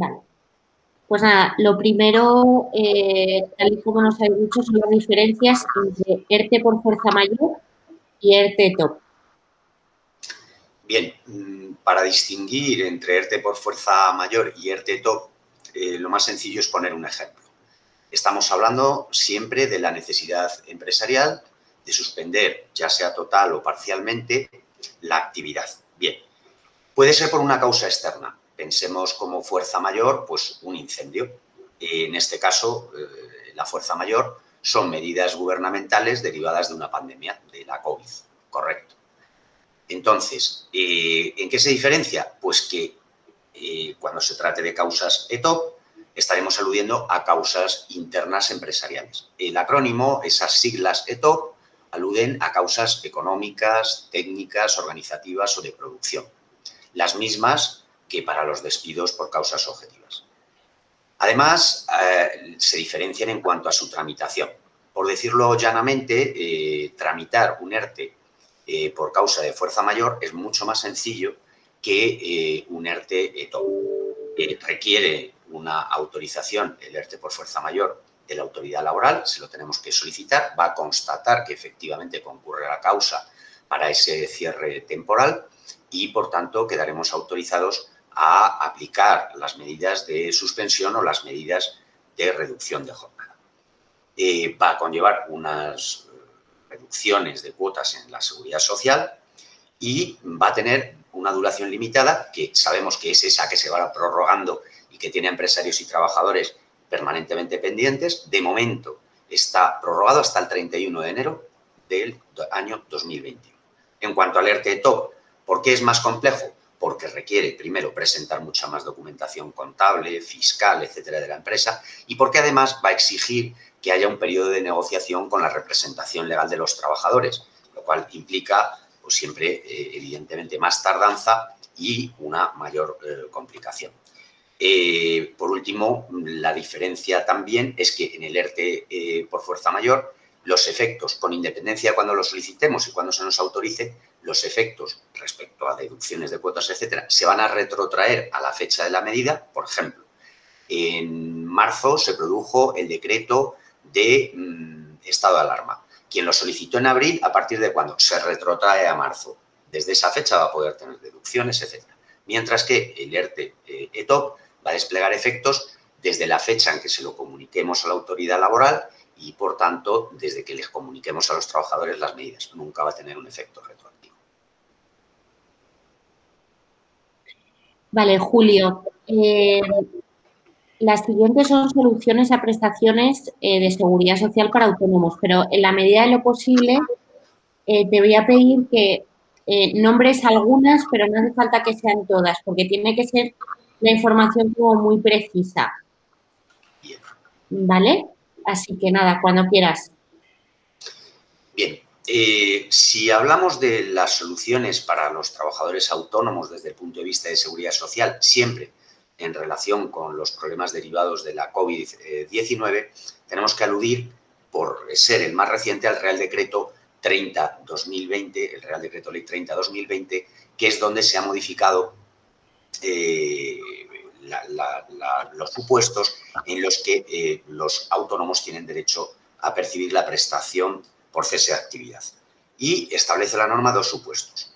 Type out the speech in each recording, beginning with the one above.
Vale. Pues nada, lo primero, tal y como nos habéis dicho, son las diferencias entre ERTE por fuerza mayor y ERTE top. Bien, para distinguir entre ERTE por fuerza mayor y ERTE top, lo más sencillo es poner un ejemplo. Estamos hablando siempre de la necesidad empresarial de suspender, ya sea total o parcialmente, la actividad. Bien, puede ser por una causa externa. Pensemos como fuerza mayor, pues un incendio. En este caso, la fuerza mayor son medidas gubernamentales derivadas de una pandemia, de la COVID, correcto. Entonces, ¿en qué se diferencia? Pues que cuando se trate de causas ETOP, estaremos aludiendo a causas internas empresariales. El acrónimo, esas siglas ETOP, aluden a causas económicas, técnicas, organizativas o de producción. Las mismas que para los despidos por causas objetivas. Además, se diferencian en cuanto a su tramitación. Por decirlo llanamente, tramitar un ERTE por causa de fuerza mayor es mucho más sencillo que un ERTE ETOP. Requiere una autorización, el ERTE por fuerza mayor, de la autoridad laboral, se lo tenemos que solicitar, va a constatar que efectivamente concurre la causa para ese cierre temporal y, por tanto, quedaremos autorizados a aplicar las medidas de suspensión o las medidas de reducción de jornada. Va a conllevar unas reducciones de cuotas en la seguridad social y va a tener una duración limitada, que sabemos que es esa que se va prorrogando y que tiene a empresarios y trabajadores permanentemente pendientes. De momento está prorrogado hasta el 31 de enero del año 2021. En cuanto al ERTE top, ¿por qué es más complejo? Porque requiere, primero, presentar mucha más documentación contable, fiscal, etcétera, de la empresa, y porque además va a exigir que haya un periodo de negociación con la representación legal de los trabajadores, lo cual implica, pues siempre, evidentemente, más tardanza y una mayor complicación. Por último, la diferencia también es que en el ERTE por fuerza mayor, los efectos, con independencia de cuando lo solicitemos y cuando se nos autorice, los efectos respecto a deducciones de cuotas, etcétera, se van a retrotraer a la fecha de la medida. Por ejemplo, en marzo se produjo el decreto de estado de alarma. Quien lo solicitó en abril, ¿a partir de cuándo? Se retrotrae a marzo. Desde esa fecha va a poder tener deducciones, etcétera. Mientras que el ERTE ETOP va a desplegar efectos desde la fecha en que se lo comuniquemos a la autoridad laboral y, por tanto, desde que les comuniquemos a los trabajadores las medidas. Nunca va a tener un efecto retroactivo. Vale, Julio. Las siguientes son soluciones a prestaciones de seguridad social para autónomos, pero en la medida de lo posible te voy a pedir que nombres algunas, pero no hace falta que sean todas, porque tiene que ser la información como muy precisa. Bien. ¿Vale? Así que nada, cuando quieras. Bien. Si hablamos de las soluciones para los trabajadores autónomos desde el punto de vista de seguridad social, siempre en relación con los problemas derivados de la COVID-19, tenemos que aludir, por ser el más reciente, al Real Decreto 30-2020, el Real Decreto Ley 30-2020, que es donde se ha modificado los supuestos en los que los autónomos tienen derecho a percibir la prestación por cese de actividad. Y establece la norma dos supuestos.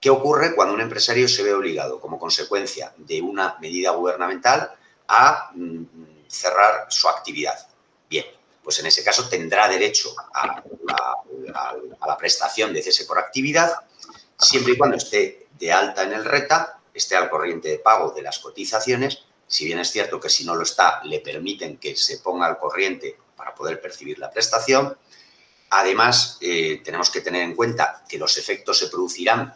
¿Qué ocurre cuando un empresario se ve obligado, como consecuencia de una medida gubernamental, a cerrar su actividad? Bien, pues en ese caso tendrá derecho a la prestación de cese por actividad, siempre y cuando esté de alta en el RETA, esté al corriente de pago de las cotizaciones. Si bien es cierto que si no lo está, le permiten que se ponga al corriente para poder percibir la prestación. Además, tenemos que tener en cuenta que los efectos se producirán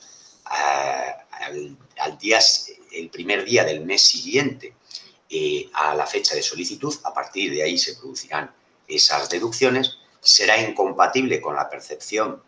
el primer día del mes siguiente a la fecha de solicitud. A partir de ahí se producirán esas deducciones. Será incompatible con la percepción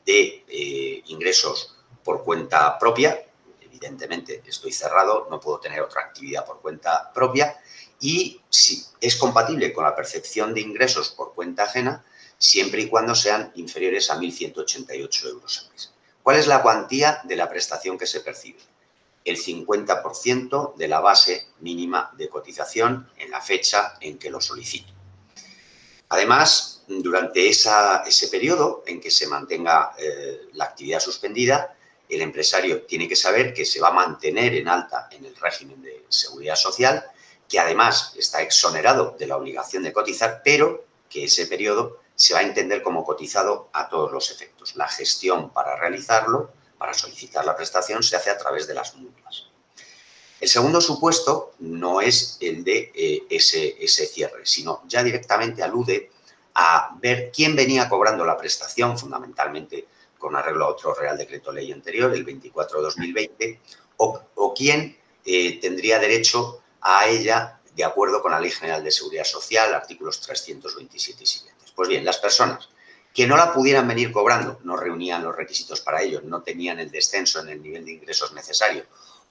de ingresos por cuenta propia. Evidentemente, estoy cerrado, no puedo tener otra actividad por cuenta propia. Y si es compatible con la percepción de ingresos por cuenta ajena, siempre y cuando sean inferiores a 1.188 euros al mes. ¿Cuál es la cuantía de la prestación que se percibe? el 50% de la base mínima de cotización en la fecha en que lo solicito. Además, durante ese periodo en que se mantenga la actividad suspendida, el empresario tiene que saber que se va a mantener en alta en el régimen de seguridad social, que además está exonerado de la obligación de cotizar, pero que ese periodo se va a entender como cotizado a todos los efectos. La gestión para realizarlo, para solicitar la prestación, se hace a través de las mutuas. El segundo supuesto no es el de ese cierre, sino ya directamente alude a ver quién venía cobrando la prestación, fundamentalmente con arreglo a otro Real Decreto Ley anterior, el 24/2020, o quién tendría derecho a ella de acuerdo con la Ley General de Seguridad Social, artículos 327 y siguientes. Pues bien, las personas que no la pudieran venir cobrando, no reunían los requisitos para ello, no tenían el descenso en el nivel de ingresos necesario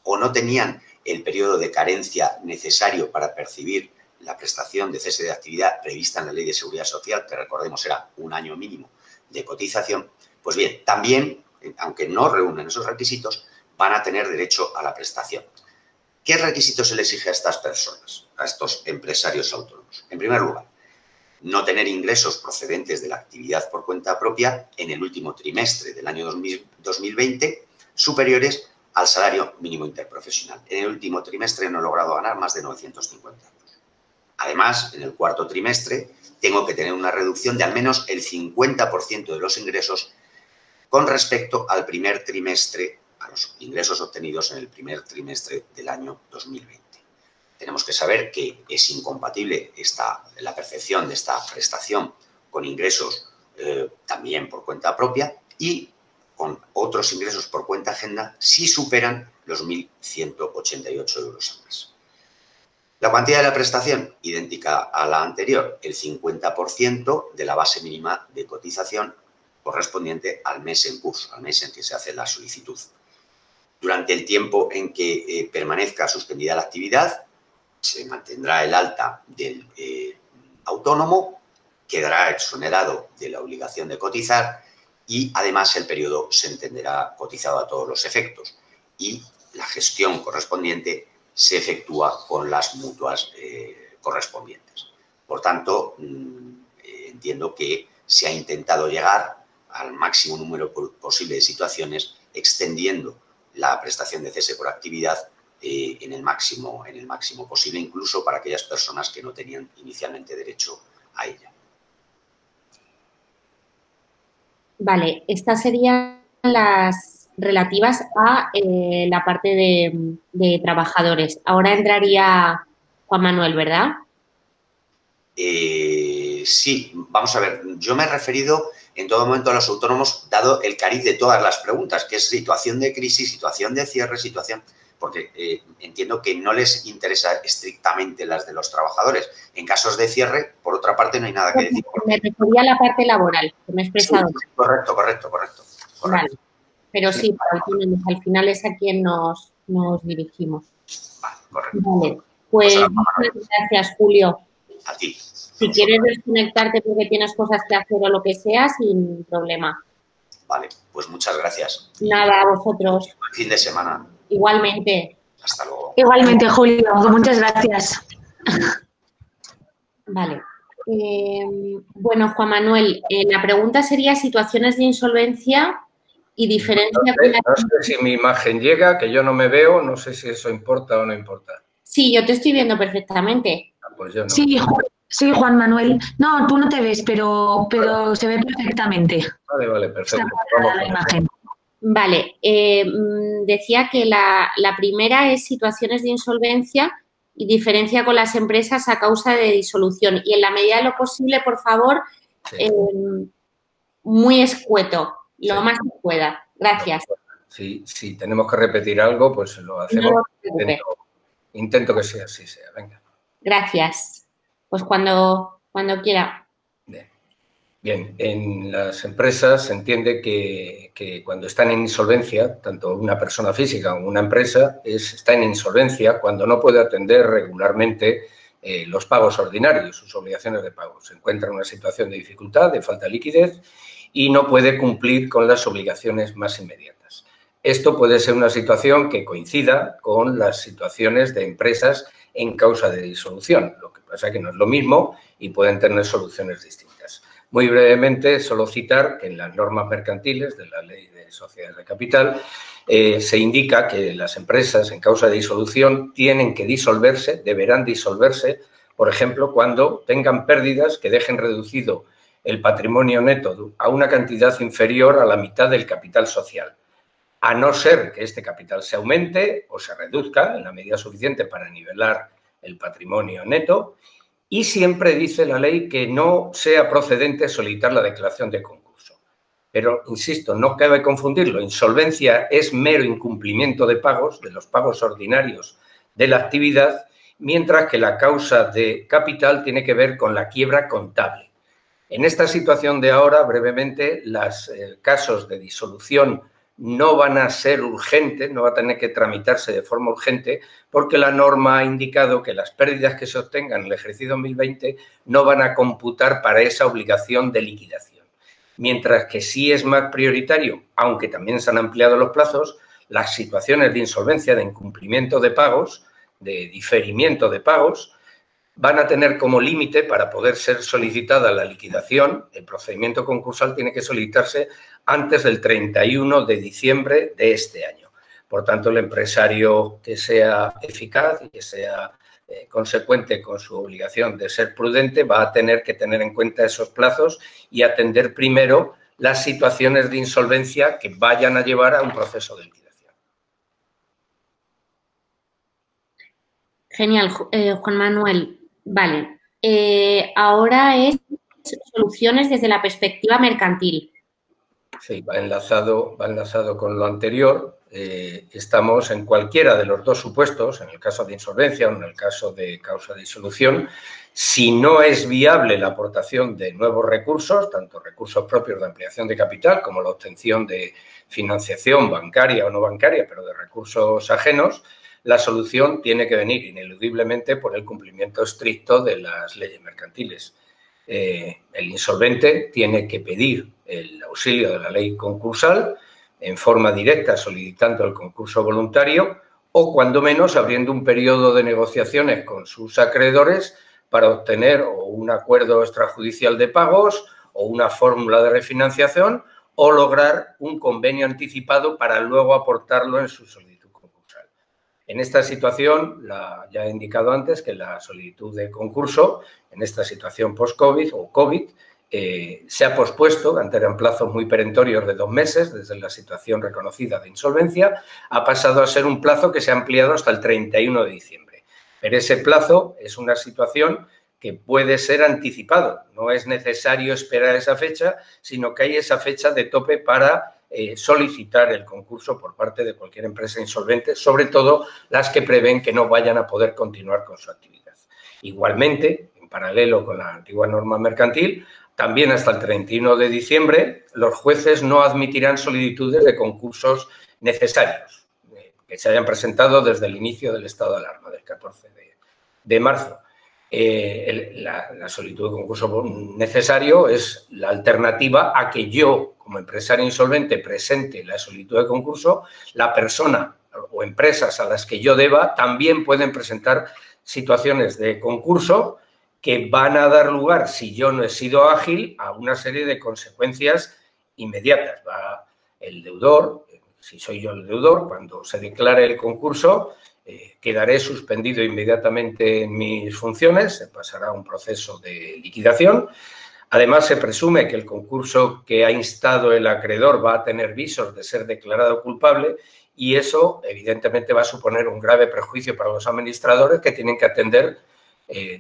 o no tenían el periodo de carencia necesario para percibir la prestación de cese de actividad prevista en la Ley de Seguridad Social, que recordemos era un año mínimo de cotización, pues bien, también, aunque no reúnen esos requisitos, van a tener derecho a la prestación. ¿Qué requisitos se le exige a estas personas, a estos empresarios autónomos? En primer lugar, no tener ingresos procedentes de la actividad por cuenta propia en el último trimestre del año 2020 superiores al salario mínimo interprofesional. En el último trimestre no he logrado ganar más de 950 euros. Además, en el cuarto trimestre tengo que tener una reducción de al menos el 50% de los ingresos con respecto al primer trimestre, a los ingresos obtenidos en el primer trimestre del año 2020. Tenemos que saber que es incompatible la percepción de esta prestación con ingresos también por cuenta propia y con otros ingresos por cuenta ajena si superan los 1.188 euros al mes. La cuantía de la prestación, idéntica a la anterior, el 50% de la base mínima de cotización correspondiente al mes en curso, al mes en que se hace la solicitud. Durante el tiempo en que permanezca suspendida la actividad, se mantendrá el alta del autónomo, quedará exonerado de la obligación de cotizar y, además, el periodo se entenderá cotizado a todos los efectos y la gestión correspondiente se efectúa con las mutuas correspondientes. Por tanto, entiendo que se ha intentado llegar al máximo número posible de situaciones extendiendo la prestación de cese por actividad en el máximo posible, incluso para aquellas personas que no tenían inicialmente derecho a ella. Vale, estas serían las relativas a la parte de trabajadores. Ahora entraría Juan Manuel, ¿verdad? Sí, vamos a ver, yo me he referido en todo momento a los autónomos, dado el cariz de todas las preguntas, que es situación de crisis, situación de cierre, porque entiendo que no les interesa estrictamente las de los trabajadores. En casos de cierre, por otra parte, no hay nada que decir. Me refería a la parte laboral, que me he expresado. Sí, correcto. Vale, pero sí, para autónomos, al final es a quien nos dirigimos. Vale, correcto. Vale, pues muchas gracias, Julio. A ti. Si quieres desconectarte porque tienes cosas que hacer o lo que sea, sin problema. Vale, pues muchas gracias. Nada, a vosotros. Buen fin de semana. Igualmente. Hasta luego. Igualmente, Julio. Muchas gracias. Vale. Bueno, Juan Manuel, la pregunta sería situaciones de insolvencia y diferencia. No sé si mi imagen llega, que yo no me veo, no sé si eso importa o no importa. Sí, yo te estoy viendo perfectamente. Pues yo no. Sí, Juan Manuel. No, tú no te ves, pero se ve perfectamente. Vale, perfecto. Vamos la imagen. Vale. Decía que la primera es situaciones de insolvencia y diferencia con las empresas a causa de disolución. Y en la medida de lo posible, por favor, Sí. Muy escueto, lo más que pueda. Gracias. Si tenemos que repetir algo, pues lo hacemos. No, intento que sea así, sea. Venga. Gracias. Pues cuando quiera. Bien, en las empresas se entiende que cuando están en insolvencia, tanto una persona física como una empresa, está en insolvencia cuando no puede atender regularmente los pagos ordinarios, sus obligaciones de pago. Se encuentra en una situación de dificultad, de falta de liquidez y no puede cumplir con las obligaciones más inmediatas. Esto puede ser una situación que coincida con las situaciones de empresas en causa de disolución. Lo que pasa es que no es lo mismo y pueden tener soluciones distintas. Muy brevemente, solo citar que en las normas mercantiles de la Ley de Sociedades de Capital se indica que las empresas en causa de disolución tienen que disolverse, deberán disolverse, por ejemplo, cuando tengan pérdidas que dejen reducido el patrimonio neto a una cantidad inferior a la mitad del capital social, a no ser que este capital se aumente o se reduzca en la medida suficiente para nivelar el patrimonio neto, y siempre dice la ley que no sea procedente solicitar la declaración de concurso. Pero, insisto, no cabe confundirlo. Insolvencia es mero incumplimiento de pagos, de los pagos ordinarios de la actividad, mientras que la causa de capital tiene que ver con la quiebra contable. En esta situación de ahora, brevemente, los casos de disolución no van a ser urgentes, no va a tener que tramitarse de forma urgente, porque la norma ha indicado que las pérdidas que se obtengan en el ejercicio 2020 no van a computar para esa obligación de liquidación. Mientras que sí es más prioritario, aunque también se han ampliado los plazos, las situaciones de insolvencia, de incumplimiento de pagos, de diferimiento de pagos, van a tener como límite para poder ser solicitada la liquidación. El procedimiento concursal tiene que solicitarse antes del 31 de diciembre de este año. Por tanto, el empresario que sea eficaz y que sea consecuente con su obligación de ser prudente va a tener que tener en cuenta esos plazos y atender primero las situaciones de insolvencia que vayan a llevar a un proceso de liquidación. Genial, Juan Manuel. Vale. Ahora es soluciones desde la perspectiva mercantil. Sí, va enlazado con lo anterior. Estamos en cualquiera de los dos supuestos, en el caso de insolvencia o en el caso de causa de disolución. Si no es viable la aportación de nuevos recursos, tanto recursos propios de ampliación de capital como la obtención de financiación bancaria o no bancaria, pero de recursos ajenos, la solución tiene que venir ineludiblemente por el cumplimiento estricto de las leyes mercantiles. El insolvente tiene que pedir el auxilio de la ley concursal en forma directa solicitando el concurso voluntario o, cuando menos, abriendo un periodo de negociaciones con sus acreedores para obtener o un acuerdo extrajudicial de pagos o una fórmula de refinanciación o lograr un convenio anticipado para luego aportarlo en su solicitud concursal. En esta situación, ya he indicado antes que la solicitud de concurso, en esta situación post-COVID o COVID, se ha pospuesto, antes eran plazos muy perentorios de 2 meses, desde la situación reconocida de insolvencia, ha pasado a ser un plazo que se ha ampliado hasta el 31 de diciembre. Pero ese plazo es una situación que puede ser anticipado, no es necesario esperar esa fecha, sino que hay esa fecha de tope para solicitar el concurso por parte de cualquier empresa insolvente, sobre todo las que prevén que no vayan a poder continuar con su actividad. Igualmente, en paralelo con la antigua norma mercantil, también hasta el 31 de diciembre los jueces no admitirán solicitudes de concursos necesarios que se hayan presentado desde el inicio del estado de alarma, del 14 de marzo. La solicitud de concurso necesario es la alternativa a que yo, como empresario insolvente, presente la solicitud de concurso. La persona o empresas a las que yo deba también pueden presentar situaciones de concurso que van a dar lugar, si yo no he sido ágil, a una serie de consecuencias inmediatas. Va el deudor, si soy yo el deudor, cuando se declare el concurso, quedaré suspendido inmediatamente en mis funciones, se pasará a un proceso de liquidación. Además, se presume que el concurso que ha instado el acreedor va a tener visos de ser declarado culpable y eso, evidentemente, va a suponer un grave perjuicio para los administradores que tienen que atender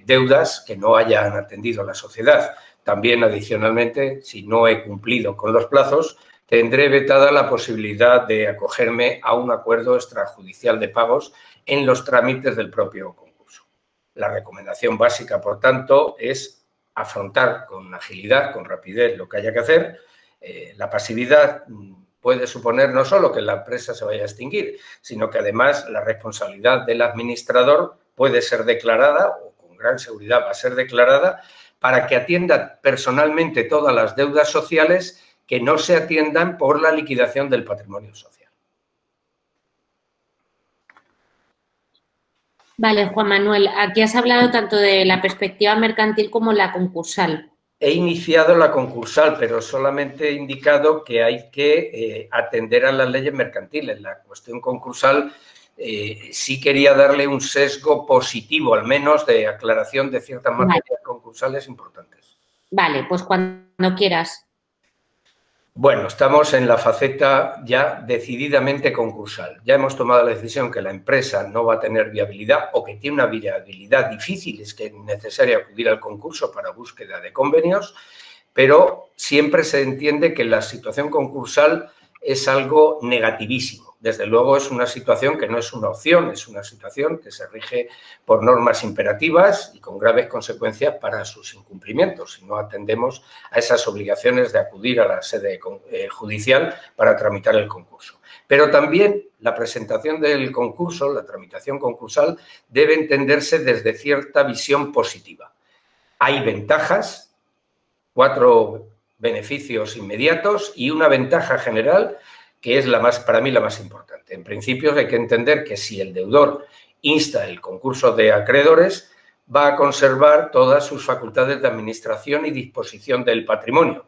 deudas que no hayan atendido la sociedad. También, adicionalmente, si no he cumplido con los plazos, tendré vetada la posibilidad de acogerme a un acuerdo extrajudicial de pagos en los trámites del propio concurso. La recomendación básica, por tanto, es afrontar con agilidad, con rapidez, lo que haya que hacer. La pasividad puede suponer no solo que la empresa se vaya a extinguir, sino que además la responsabilidad del administrador puede ser declarada, o con gran seguridad va a ser declarada, para que atienda personalmente todas las deudas sociales que no se atiendan por la liquidación del patrimonio social. Vale, Juan Manuel, aquí has hablado tanto de la perspectiva mercantil como la concursal. He iniciado la concursal, pero solamente he indicado que hay que atender a las leyes mercantiles. La cuestión concursal sí quería darle un sesgo positivo, al menos de aclaración de ciertas materias concursales importantes. Vale, pues cuando quieras. Bueno, estamos en la faceta ya decididamente concursal. Ya hemos tomado la decisión que la empresa no va a tener viabilidad o que tiene una viabilidad difícil, es que es necesario acudir al concurso para búsqueda de convenios, pero siempre se entiende que la situación concursal es algo negativísimo. Desde luego es una situación que no es una opción, es una situación que se rige por normas imperativas y con graves consecuencias para sus incumplimientos si no atendemos a esas obligaciones de acudir a la sede judicial para tramitar el concurso. Pero también la presentación del concurso, la tramitación concursal, debe entenderse desde cierta visión positiva. Hay ventajas, 4 beneficios inmediatos y una ventaja general que es para mí la más importante. En principio hay que entender que si el deudor insta el concurso de acreedores, va a conservar todas sus facultades de administración y disposición del patrimonio.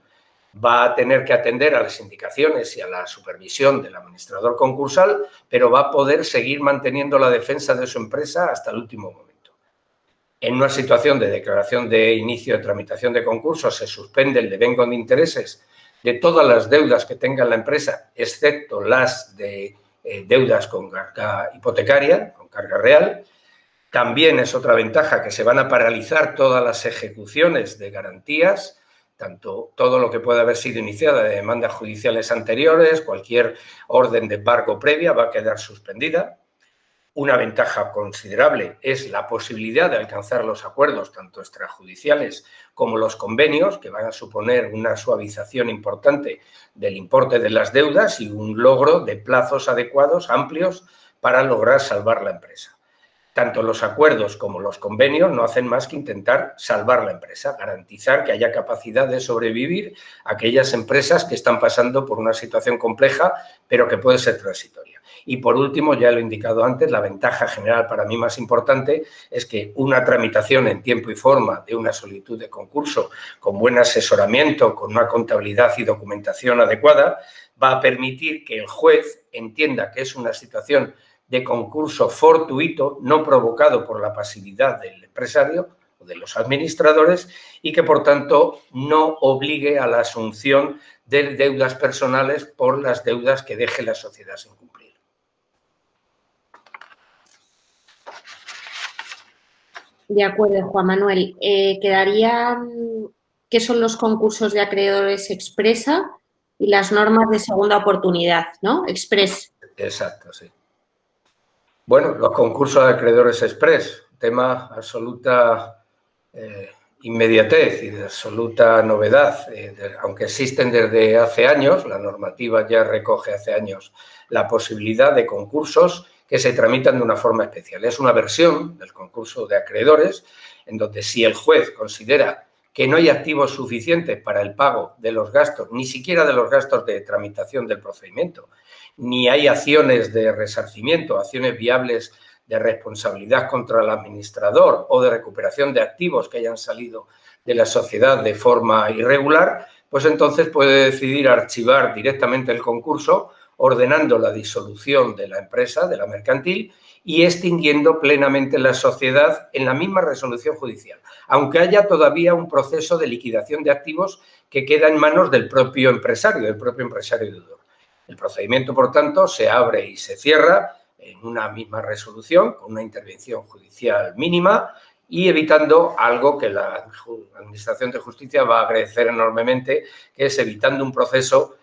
Va a tener que atender a las indicaciones y a la supervisión del administrador concursal, pero va a poder seguir manteniendo la defensa de su empresa hasta el último momento. En una situación de declaración de inicio de tramitación de concurso se suspende el devengo de intereses de todas las deudas que tenga la empresa, excepto las de deudas con carga hipotecaria, con carga real. También es otra ventaja que se van a paralizar todas las ejecuciones de garantías, tanto todo lo que pueda haber sido iniciada de demandas judiciales anteriores, cualquier orden de embargo previa va a quedar suspendida. Una ventaja considerable es la posibilidad de alcanzar los acuerdos, tanto extrajudiciales como los convenios, que van a suponer una suavización importante del importe de las deudas y un logro de plazos adecuados, amplios, para lograr salvar la empresa. Tanto los acuerdos como los convenios no hacen más que intentar salvar la empresa, garantizar que haya capacidad de sobrevivir a aquellas empresas que están pasando por una situación compleja, pero que puede ser transitoria. Y por último, ya lo he indicado antes, la ventaja general para mí más importante es que una tramitación en tiempo y forma de una solicitud de concurso con buen asesoramiento, con una contabilidad y documentación adecuada, va a permitir que el juez entienda que es una situación de concurso fortuito, no provocado por la pasividad del empresario o de los administradores y que, por tanto, no obligue a la asunción de deudas personales por las deudas que deje la sociedad sin cumplir. De acuerdo, Juan Manuel. ¿Qué son los concursos de acreedores expresa y las normas de segunda oportunidad, ¿no? Express. Exacto, sí. Bueno, los concursos de acreedores express, tema absoluta inmediatez y de absoluta novedad, aunque existen desde hace años, la normativa ya recoge hace años la posibilidad de concursos que se tramitan de una forma especial. Es una versión del concurso de acreedores en donde si el juez considera que no hay activos suficientes para el pago de los gastos, ni siquiera de los gastos de tramitación del procedimiento, ni hay acciones de resarcimiento, acciones viables de responsabilidad contra el administrador o de recuperación de activos que hayan salido de la sociedad de forma irregular, pues entonces puede decidir archivar directamente el concurso, ordenando la disolución de la empresa, de la mercantil, y extinguiendo plenamente la sociedad en la misma resolución judicial, aunque haya todavía un proceso de liquidación de activos que queda en manos del propio empresario deudor. El procedimiento, por tanto, se abre y se cierra en una misma resolución, con una intervención judicial mínima y evitando algo que la Administración de Justicia va a agradecer enormemente, que es evitando un proceso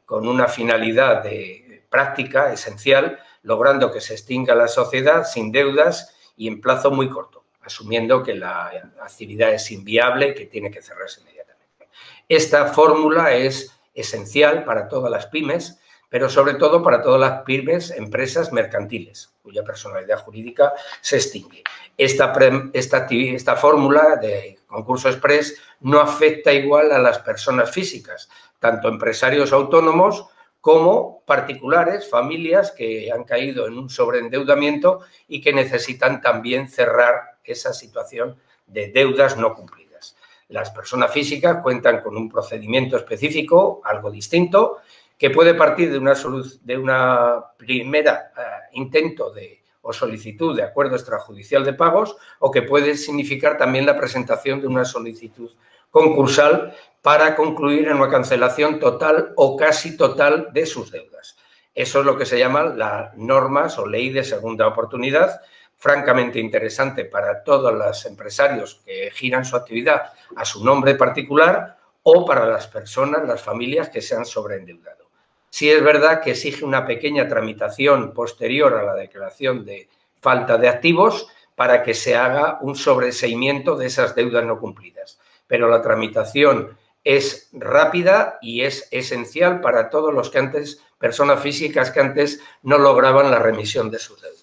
con una finalidad de práctica esencial, logrando que se extinga la sociedad sin deudas y en plazo muy corto, asumiendo que la actividad es inviable y que tiene que cerrarse inmediatamente. Esta fórmula es esencial para todas las pymes, pero sobre todo para todas las pymes, empresas mercantiles, cuya personalidad jurídica se extingue. Esta fórmula de concurso express no afecta igual a las personas físicas, tanto empresarios autónomos como particulares, familias que han caído en un sobreendeudamiento y que necesitan también cerrar esa situación de deudas no cumplidas. Las personas físicas cuentan con un procedimiento específico, algo distinto, que puede partir de una primera intento o solicitud de acuerdo extrajudicial de pagos, o que puede significar también la presentación de una solicitud concursal para concluir en una cancelación total o casi total de sus deudas. Eso es lo que se llaman las normas o ley de segunda oportunidad, francamente interesante para todos los empresarios que giran su actividad a su nombre particular o para las personas, las familias que se han sobreendeudado. Sí es verdad que exige una pequeña tramitación posterior a la declaración de falta de activos para que se haga un sobreseimiento de esas deudas no cumplidas. Pero la tramitación es rápida y es esencial para todos los que antes, personas físicas que antes no lograban la remisión de sus deudas.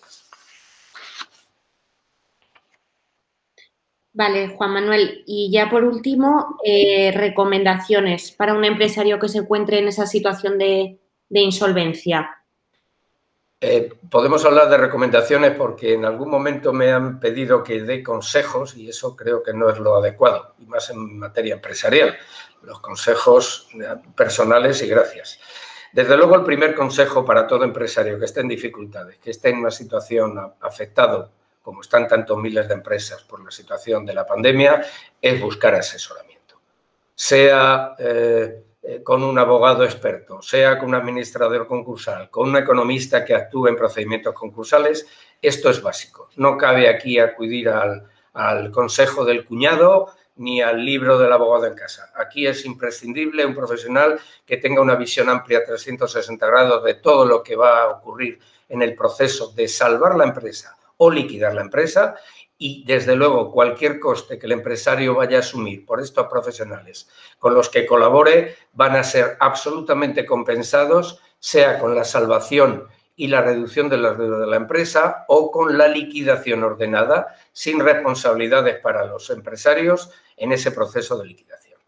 Vale, Juan Manuel. Y ya por último, recomendaciones para un empresario que se encuentre en esa situación de insolvencia. Podemos hablar de recomendaciones porque en algún momento me han pedido que dé consejos y eso creo que no es lo adecuado, y más en materia empresarial. Los consejos personales y gracias. Desde luego, el primer consejo para todo empresario que esté en dificultades, que esté en una situación afectado, como están tantos miles de empresas por la situación de la pandemia, es buscar asesoramiento. Sea con un abogado experto, sea con un administrador concursal, con un economista que actúe en procedimientos concursales, esto es básico. No cabe aquí acudir al consejo del cuñado ni al libro del abogado en casa. Aquí es imprescindible un profesional que tenga una visión amplia 360 grados de todo lo que va a ocurrir en el proceso de salvar la empresa o liquidar la empresa y, desde luego, cualquier coste que el empresario vaya a asumir por estos profesionales con los que colabore van a ser absolutamente compensados, sea con la salvación y la reducción de las deudas de la empresa o con la liquidación ordenada sin responsabilidades para los empresarios en ese proceso de liquidación.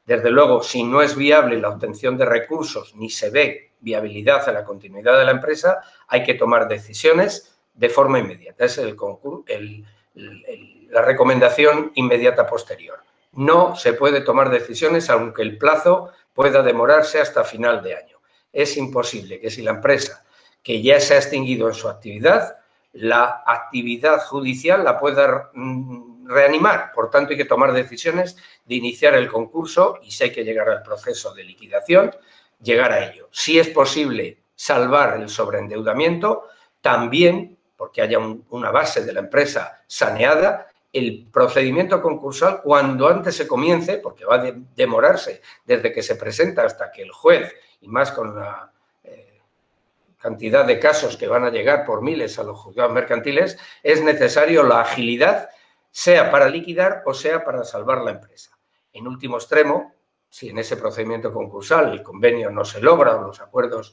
Desde luego, si no es viable la obtención de recursos ni se ve viabilidad a la continuidad de la empresa, hay que tomar decisiones de forma inmediata. Es la recomendación inmediata posterior. No se puede tomar decisiones aunque el plazo pueda demorarse hasta final de año. Es imposible que si la empresa que ya se ha extinguido en su actividad, la actividad judicial la pueda reanimar. Por tanto, hay que tomar decisiones de iniciar el concurso y si hay que llegar al proceso de liquidación, llegar a ello. Si es posible salvar el sobreendeudamiento, también, porque haya una base de la empresa saneada, el procedimiento concursal, cuando antes se comience, porque va a demorarse desde que se presenta hasta que el juez, y más con la cantidad de casos que van a llegar por miles a los juzgados mercantiles, es necesario la agilidad, sea para liquidar o sea para salvar la empresa. En último extremo, si en ese procedimiento concursal el convenio no se logra o los acuerdos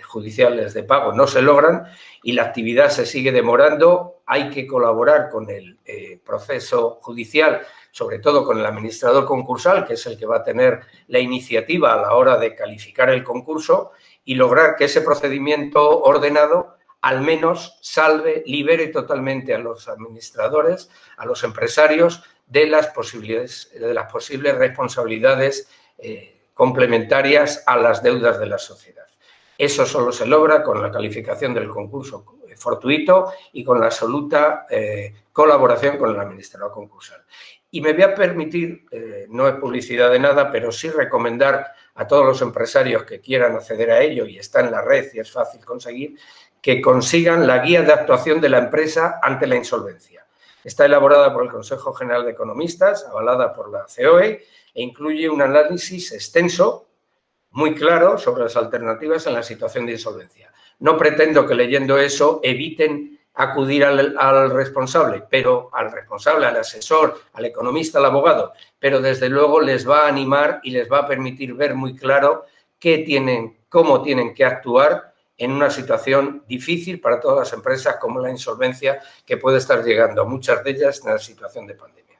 judiciales de pago no se logran y la actividad se sigue demorando, hay que colaborar con el proceso judicial, sobre todo con el administrador concursal, que es el que va a tener la iniciativa a la hora de calificar el concurso y lograr que ese procedimiento ordenado al menos salve, libere totalmente a los administradores, a los empresarios, de las posibles responsabilidades complementarias a las deudas de la sociedad. Eso solo se logra con la calificación del concurso fortuito y con la absoluta colaboración con el administrador concursal. Y me voy a permitir, no es publicidad de nada, pero sí recomendar a todos los empresarios que quieran acceder a ello y está en la red y es fácil conseguir, que consigan la guía de actuación de la empresa ante la insolvencia. Está elaborada por el Consejo General de Economistas, avalada por la COE e incluye un análisis extenso, muy claro, sobre las alternativas en la situación de insolvencia. No pretendo que leyendo eso eviten acudir al responsable, al asesor, al economista, al abogado, pero desde luego les va a animar y les va a permitir ver muy claro cómo tienen que actuar en una situación difícil para todas las empresas como la insolvencia que puede estar llegando a muchas de ellas en la situación de pandemia.